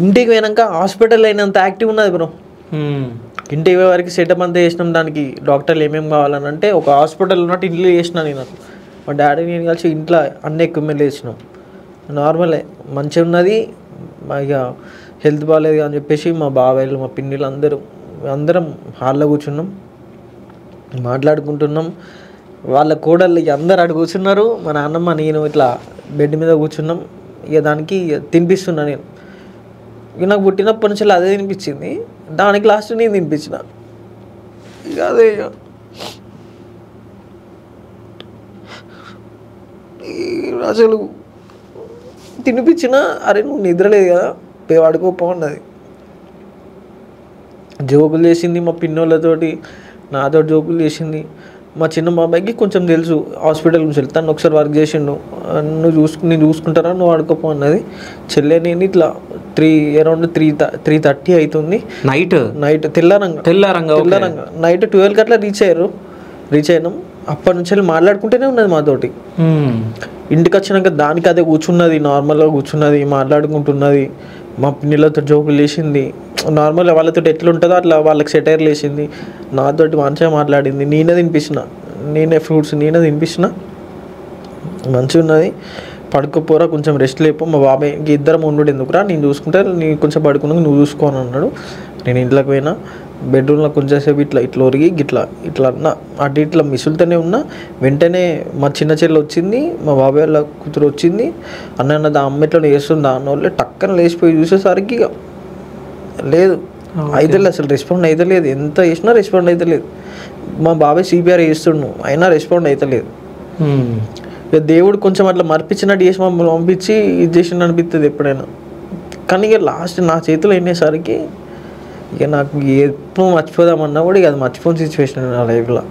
ఇంటికి పోయినాక హాస్పిటల్ అయినంత యాక్టివ్ ఉన్నది బ్రో. ఇంటికి పోయే వరకు సెటప్ అంతా చేసినాం, దానికి డాక్టర్లు ఏమేమి కావాలని అంటే ఒక హాస్పిటల్ ఉన్నట్టు ఇంట్లో చేసినా నేను. మా డాడీ నేను కలిసి ఇంట్లో అన్ని ఎక్విప్మెంట్ వేసినాం. నార్మలే మంచిగా ఉన్నది. ఇక హెల్త్ బాగాలేదు అని చెప్పేసి మా బాబాయ్లు మా పిన్నిలు అందరం హాల్లో కూర్చున్నాం, మాట్లాడుకుంటున్నాం. వాళ్ళ కోడళ్ళు ఇక అందరు అటు కూర్చున్నారు, మా నాన్నమ్మ నేను ఇట్లా బెడ్ మీద కూర్చున్నాం. ఇక దానికి తినిపిస్తున్నా నేను. ఇక నాకు పుట్టినప్పటి నుంచి అదే తినిపించింది, దానికి లాస్ట్ నేను తినిపించిన. ఇక అదే అసలు తినిపించిన, అరే నువ్వు నిద్రలేదు కదా పోయి వాడుకోపోన్నది. జోకులు చేసింది మా పిన్నోళ్ళతోటి, నాతో జోకులు చేసింది. మా చిన్న బాబాయ్కి కొంచెం తెలుసు హాస్పిటల్ నుంచి వెళ్తాను, ఒకసారి వర్క్ చేసిండు. నేను చూసుకుంటారా, నువ్వు ఆడుకోపో అన్నది. చెల్లె నేను ఇట్లా అరౌండ్ 3:30 అవుతుంది నైట్ తెల్లారంగా నైట్ 12 అట్లా రీచ్ అయినాం. అప్పటి నుంచి వెళ్ళి మాట్లాడుకుంటూనే ఉన్నది మాతోటి. ఇంటికి వచ్చినాక దానికి అదే కూర్చున్నది, నార్మల్గా కూర్చున్నది, మాట్లాడుకుంటున్నది. మా పిన్నిలతో జోకులు వేసింది, నార్మల్గా వాళ్ళతో ఎట్లా ఉంటుందో అట్లా వాళ్ళకి సెటైర్లు వేసింది. నాతోటి మంచిగా మాట్లాడింది. నేనే ఫ్రూట్స్ తినిపించిన. మంచిగా ఉన్నది. పడుకోపోరా, కొంచెం రెస్ట్ లేపు. మా బాబాయ్ ఇంక ఇద్దరం ఉండు ఎందుకురా, నేను చూసుకుంటా, నీ కొంచెం పడుకున్నాక నువ్వు చూసుకోని అన్నాడు. నేను ఇంట్లోకి పోయినా, బెడ్రూమ్లో కొంచెంసేపు ఇట్లా ఒరిగి ఇట్లా అన్న అటు ఇట్లా మిసులుతూనే ఉన్నా. వెంటనే మా చిన్న చెల్లి వచ్చింది, మా బాబాయ్ వాళ్ళ కూతురు వచ్చింది. అన్నది అమ్మ ఇట్లా వేస్తుందా అన్న వాళ్ళు టక్కన లేచిపోయి చూసేసరికి లేదు, అయితే అసలు రెస్పాండ్ అయితే లేదు. ఎంత చేసినా రెస్పాండ్ అయితే లేదు. మా బాబాయ్ CPR చేస్తుండు, అయినా రెస్పాండ్ అయితే లేదు. ఇక దేవుడు కొంచెం అట్లా మర్పించినట్టు చేసి మమ్మల్ని పంపించి ఇది చేసిన అనిపిస్తుంది ఎప్పుడైనా. కానీ ఇక లాస్ట్ నా చేతిలో అయినసరికి ఇక నాకు ఎప్పుడు మర్చిపోదామన్నా కూడా ఇక అది మర్చిపోని సిచ్యువేషన్ నా లైఫ్లో.